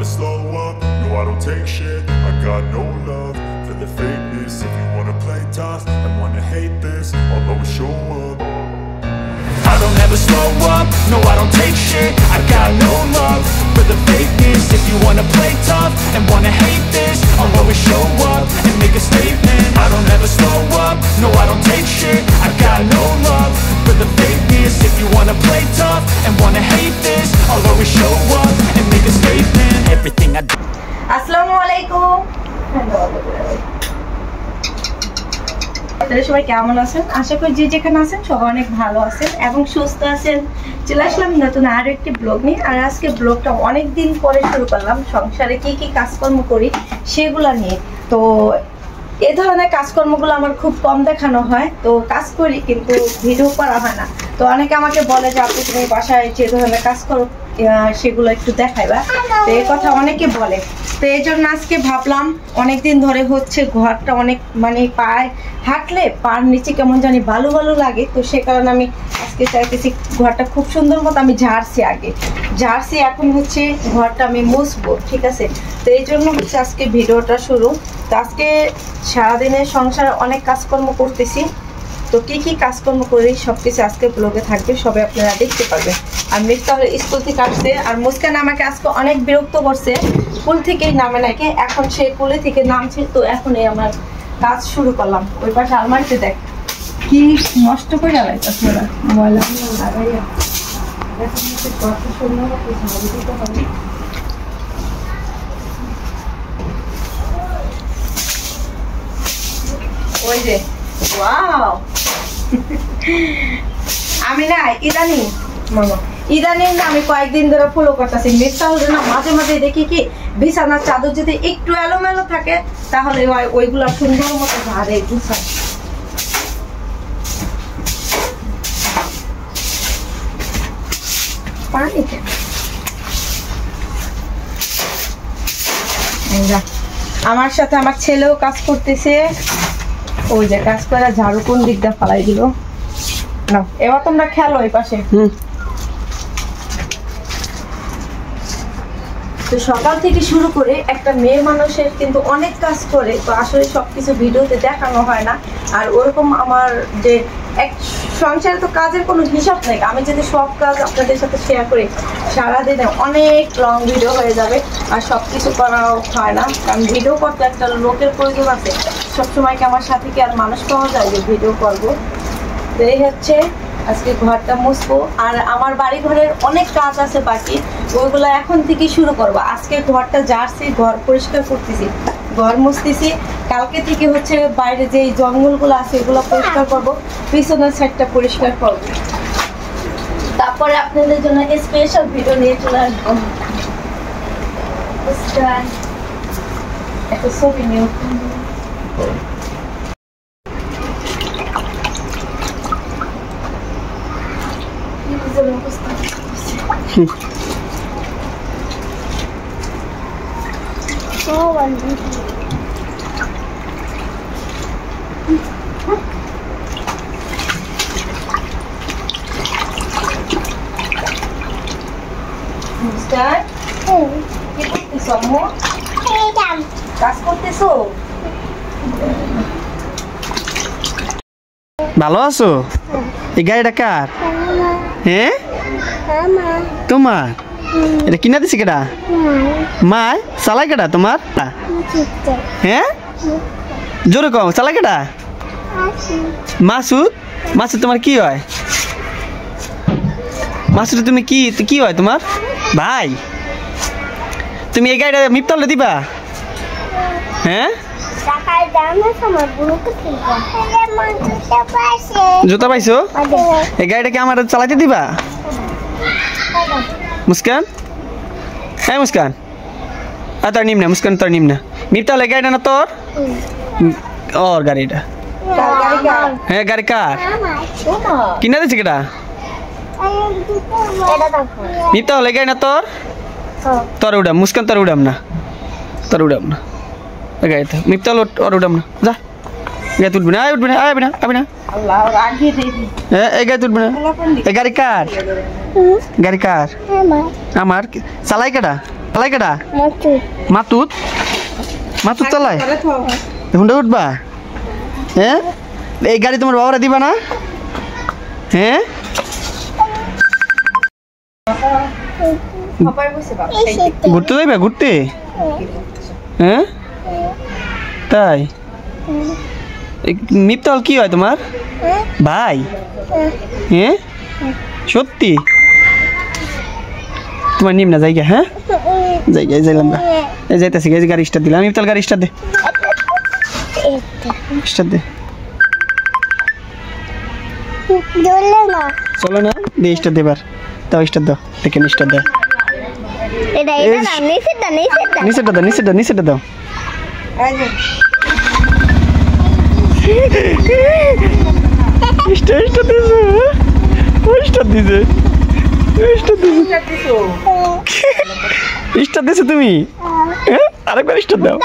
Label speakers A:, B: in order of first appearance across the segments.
A: never slow up, no I don't take shit. I got no love for the fakeness. If you wanna play tough and wanna hate this, I'll always show up. I don't ever slow up, no I don't take shit. I got no love for the fakeness. If you wanna play tough and wanna hate this, I'll always show up and make a statement. I don't ever slow up, no I don't take shit. I got no love for the fakeness. If you wanna play tough and wanna hate this, I'll always show up and make a statement. Everything I do.
B: আসসালামু আলাইকুম। আপনারা সবাই কেমন আছেন? আশা করি যে যেখানে আছেন সবাই অনেক ভালো আছেন এবং সুস্থ আছেন। চলে আসলাম নতুন আরো একটি ব্লগ নিয়ে। আর আজকে ব্লগটা অনেক দিন পরে শুরু করলাম। সংসারে কি কি কাজকর্ম করি সেগুলা নিয়ে। তো এই ধরনের কাজকর্মগুলো আমার খুব কম দেখানো হয়। তো কাজ করি কিন্তু ভিডিও করা হয় না। তো অনেকে আমাকে বলে যে আপনি তুমি বাসায় যে ধরনের কাজ করো সেগুলো একটু দেখাইবা। তো এই কথা অনেকে বলে। তো এই জন্য আজকে ভাবলাম অনেকদিন ধরে হচ্ছে ঘরটা অনেক মানে পায়ে হাঁটলে পার নিচে কেমন জানি ভালো ভালো লাগে। তো সে কারণে আমি আজকে চাইতেছি ঘরটা খুব সুন্দর মতো আমি ঝাড়ছি এখন হচ্ছে ঘরটা আমি মুছবো, ঠিক আছে। তো এই জন্য হচ্ছে আজকে ভিডিওটা শুরু। তো আজকে সারাদিনের সংসারে অনেক কাজকর্ম করতেছি। তো কি কি কাজকর্ম করি সব কিছু আজকে ব্লগে থাকবে, সবাই আপনারা দেখতে পারবেন। আর তাহলে স্কুল থেকে আসছে আর মুস্কান আমাকে আজকে অনেক বিরক্ত করছে। স্কুল থেকেই নামে নাকি, এখন সে কোলে থেকে নামছে। তো এখনই আমার কাজ শুরু করলাম। ওই পাশে আলমারিতে দেখ কি নষ্ট করে লাগাইছে আপনারা ময়লা লাগাইয়া। এখন হচ্ছে কত সুন্দর ঝাড়ু দিতে হবে। ওই যে ওয়াও আমি না ইদানিং না আমি কয়েকদিন ধরে ফলো করতেছি। মেয়েটা হলে না মাঝে মাঝে দেখি কি বিছানার চাদর যদি একটু এলোমেলো থাকে তাহলে ওইগুলা সুন্দর মতো ঝাড়ে গুছায়। আমার সাথে আমার ছেলেও কাজ করতেছে। ওই যে কাজ করে ঝাড়ু কোন দিকটা ফালাই দিল না। এবার তোমরা খেলো এই পাশে। তো সকাল থেকে শুরু করে একটা মেয়ে মানুষের কিন্তু অনেক কাজ করে। তো আসলে সবকিছু ভিডিওতে দেখানো হয় না। আর ওরকম আমার যে এক সংসারে তো কাজের কোনো হিসাব নেই। আমি যদি সব কাজ আপনাদের সাথে শেয়ার করি সারাদিনে অনেক লং ভিডিও হয়ে যাবে আর সব কিছু করাও হয় না। কারণ ভিডিও করতে একটা লোকের প্রয়োজন আছে। সবসময় কি আমার সাথে কি আর মানুষ পাওয়া যায় যে ভিডিও করবো। তো এই হচ্ছে আজকে ঘরটা মুছবো। আর আমার বাড়ি ঘরের অনেক কাজ আছে বাকি, ওইগুলো এখন থেকে শুরু করবো। আজকে ঘরটা ঝাড়ছি, ঘর পরিষ্কার করতেছি, ঘর মুছতেছি। কালকে থেকে হচ্ছে বাইরে যে জঙ্গলগুলো আছে এগুলো পরিষ্কার করবো, পিছনের সাইডটা পরিষ্কার করবো। তারপরে আপনাদের জন্য স্পেশাল ভিডিও নিয়ে চলে আসবো। একটা ছবি নিয়ে কাজ করতেছো?
C: ভালো আছো? এই গাড়িটা কার? হ্যাঁ তোমার? এটা কিনা দিছি কেডা? মা চালাই কেডা তোমার? হ্যাঁ জোরে কম, চালাই কেডা? মাসুদ। মাসুদ তোমার কি হয়? মাসুদ তুমি কি হয় তোমার ভাই? তুমি এই গাড়িটা মিপ্তালে দিবা? হ্যাঁ জুতা পাইছো? এই গাড়িটা কি আমার চালাইতে দিবা? মুস্কান, হ্যাঁ মুস্কান তোর নিম না। মুস্কান তোর নিম না। মিপ্তালে গাড়িটা না তোর? ওর গাড়িটা। হ্যাঁ গাড়ি কার? কিনা দিছে কেটা? মিপ্তালে গাড়ি না তোর? তোর উড়াম। মুস্কান তোর উড়াম না, তোর উড়াম না গাড়িতে। মিপ্তাল ওর উড়াম না, যা গাড়ি তুলবি না, উঠবি না, আবি না, আবি না। এই গাড়ি তুলবি না। এই গাড়ি কার? গাড়ি কার? আমার। চালাই কেটা? চালাই কেডা মাতুত মাতুত চালায় হুন্ডা উঠবা হ্যাঁ এই গাড়ি তোমার বাবারা দিবা না হ্যাঁ ঘুরতে যাইবা ঘুরতে হ্যাঁ তাই মিপ্তাল কি হয় তোমার ভাই হ্যাঁ সত্যি তোমার নিম না জায়গা হ্যাঁ জায়গায় যাইলাম না এই যাইতেছি এই গাড়ি স্টার্ট দিলাম মিপ্তাল গাড়ি স্টার্ট দে স্টার্ট দে চলো না দে স্টার্ট দেবার তাও স্টার্ট দাও দেখে স্টার্ট দাও নিচেটা দাও স্টার্ট দিছো তুমি আরেকবার স্টার্ট দাও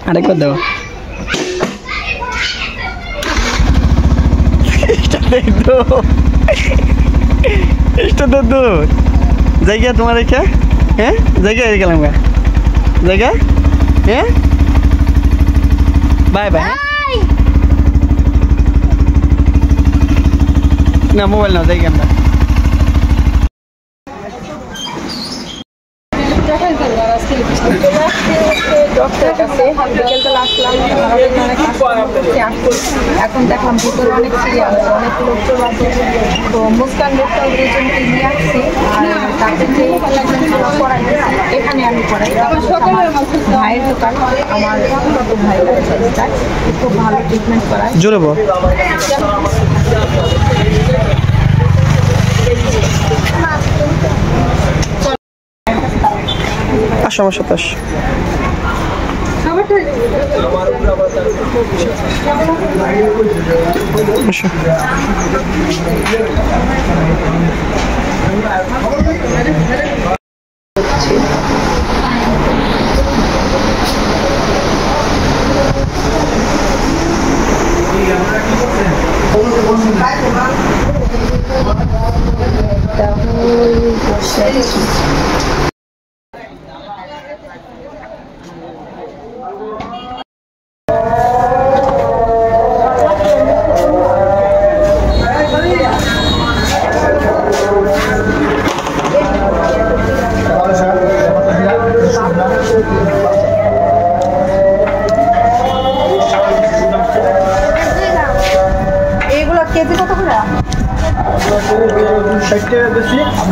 C: আরেকবার দাও স্টার্ট দাও জায়গা তোমার রেখা হ্যাঁ জায়গা গেলাম গা জায়গা হ্যাঁ বাই বাই না মোবাইল নাও জায়গা আমরা
B: ডক্টরের কাছে বিকেলবেলা আসলাম এখন দেখলাম ভিতরে অনেক সিরিয়াল আছে অনেক লোকজন আছে তো মুস্কান ডক্টর দুজনকে নিয়ে আসছি আর তাদের যে পড়াই এখানে আমি পড়াই ভাইয়ের দোকান আমার ছোট ভাই খুব ভালো ট্রিটমেন্ট করায়
C: জোরে বল আসো আমার সাথে আসো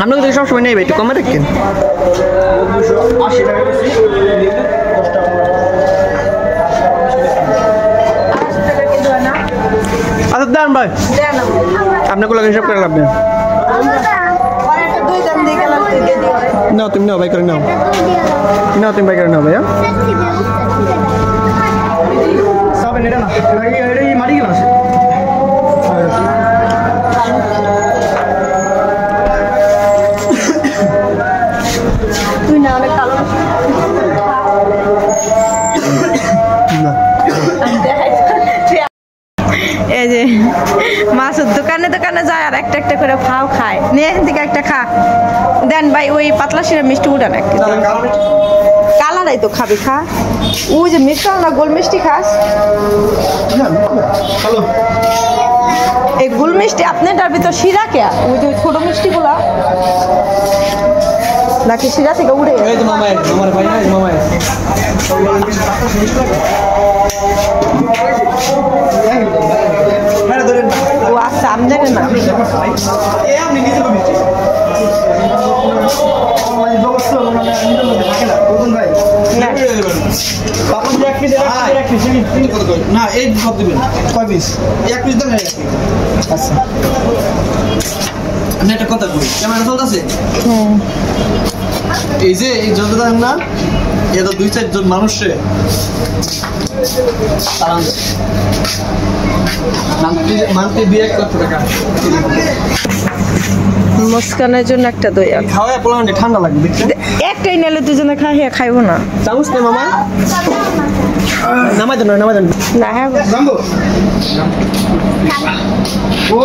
C: আপনাকে তো সবসময় নেই একটু কমে রাখেন আচ্ছা দেন ভাই আপনাকে লাগে সব করে লাগবে নাও তুমি নাও ভাই করে নাও নাও তুমি ভাই করে নাও ভাইয়া সব এটা না এটা মারি গেল
B: এই যে মাছের দোকানে দোকানে যায় আর একটা একটা করে ফাও খায় নিয়ে এখান থেকে একটা খা দেন ভাই ওই পাতলা শিরা মিষ্টি উঠান একটা কালারাই তো খাবি খা ওই যে মিষ্টি না গোল মিষ্টি খাস এই গোল মিষ্টি আপনারটার ভিতর শিরা কে ওই যে ছোট মিষ্টি গুলা নাকি শিরা থেকে উড়ে ও আচ্ছা আমি জানি না
C: না এই সব দিবেন কয় পিস এক পিস দেন আচ্ছা আমি একটা কথা বলি ক্যামেরা চলতেছে এই যে এই যতটা না এটা 2-4 জন মানুষে মান্থলি 2-1 লাখ টাকা
B: মুস্কানের জন্য একটা দই
C: খাওয়া পোলান্ডে ঠান্ডা লাগবে
B: একটাই নিলে দুজনে খাইবো না
C: চামচ নে মামা নামাই দেন
B: না হ্যাঁ
C: জাম্বো ও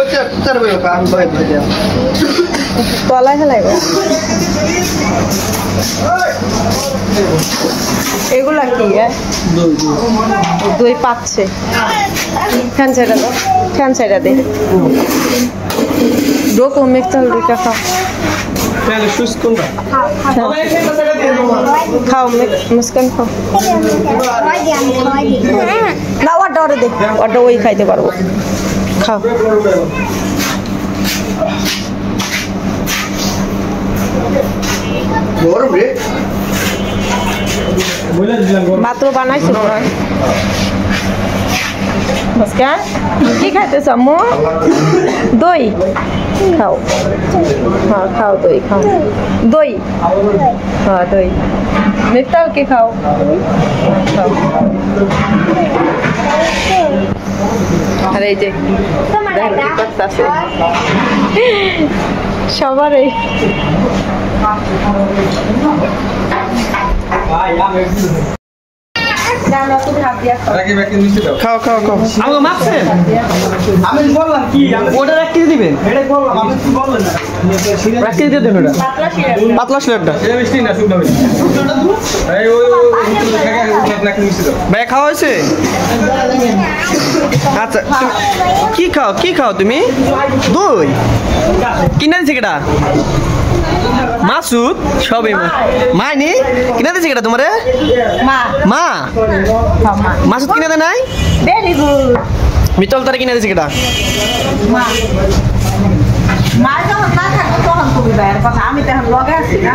C: চার বই কাম করে
B: তলায় হেলাইব এগুলা কি দই পাচ্ছে ফ্যান সাইডা দে ডোকো মিক্সচার দুইটা খাও খাও মুস্কান খাও না ওটা ওটা দে ওটা ওই খাইতে পারবো খাও মাত্র বানাইছো মনে হয় মুস্কান কি খাইতেছ আম্মু দই খাও হ্যাঁ খাও দই খাও দই হ্যাঁ দই মিফতাও কি খাও খাও আরে এই যে করতেছে সবারই
C: খাও খাও খাও আমাকে মাপছেন আমি বললাম কি ওটা এক কেজি দিবেন এটাই বললাম আপনি কি বললেন না এক কেজি দিয়ে দেন ওটা পাতলা শিরাটা এটা মিষ্টি না শুকনো মিষ্টি এই ওই ভাই খাওয়া হয়েছে আচ্ছা কি খাও তুমি দই কিনা দিছে কেটা মাসুদ সবই মাইনি কিনা দিছে কেটা তোমারে মা মাসুদ কিনা দে নাই
B: ভেরি গুড
C: মিতল তারে কিনা দিছে কেটা
B: মা যখন না থাকতো তখন তুমি ভাইয়ের কথা আমি তো এখন লগে আছি না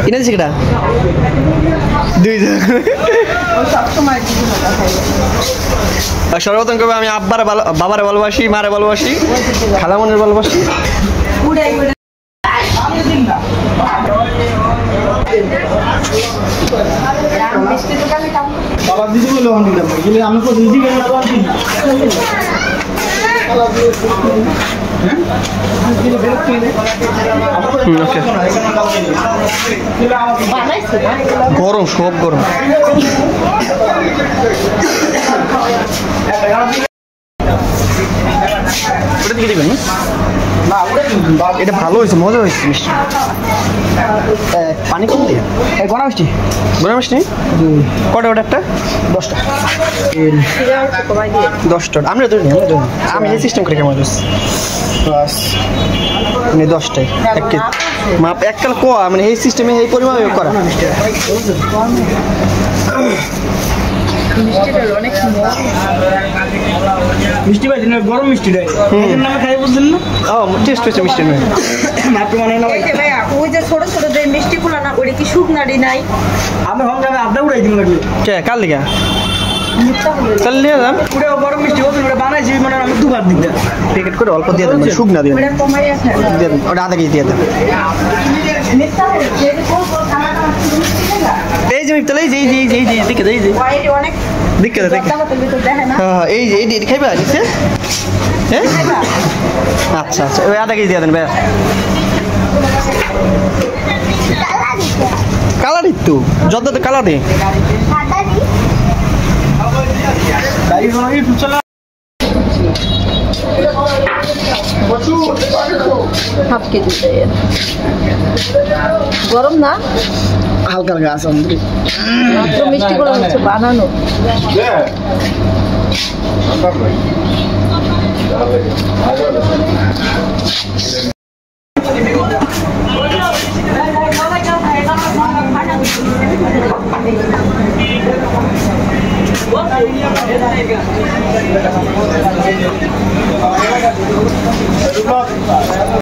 C: কিনা দিছে কেটা দুইজন
B: সবসময়
C: সর্বপ্রথম কবে আমি বাবারে ভালোবাসি মারে ভালোবাসি খালামনের ভালোবাসি গরম সব গরম ওটা দিকে দিবেন এটা ভালো হয়েছে মজা হয়েছে মিষ্টি পানি কম দিয়ে গড়া মিষ্টি কটা ওটা একটা 10টা 10টা আমরা আমি এই সিস্টেম করে কেমন মানে 10টাই মাপ এককাল কোয়া মানে এই সিস্টেমে এই পরিমাণে করা মিষ্টি ভাই গরম মিষ্টি দেয় নামে খাই বুঝলেন না ও টেস্ট হয়েছে মিষ্টি নয় মাত্র মানে না
B: ওই যে ছোট ছোট যে মিষ্টিগুলো না ওটা কি শুকনাড়ি নাই
C: আমি হোম যাবে আড্ডা উড়াই দিন লাগলে কে কার লিগা চলে যাম পুরো গরম মিষ্টি ওটা বানাইছি মানে আমি দুবার দিই প্যাকেট করে অল্প দিয়ে দেন শুকনা দিয়ে
B: ওটা কমাইয়া খাই
C: দেন ওটা আধা কেজি দিয়ে দেন
B: মিষ্টি যে কোন খানাটা
C: এই যে মিফতাল এই যে দেখে এই যে
B: অনেক
C: দেখে হ্যাঁ এই যে এই খাইবা নিচে হ্যাঁ আচ্ছা আচ্ছা ওই আধা কেজি দিয়ে দেন ভাই কালারই তো যত তো কালার দে
B: হাফ কেজি গরম না
C: হালকা হালকা আছে
B: মাত্র মিষ্টিগুলো হচ্ছে বানানো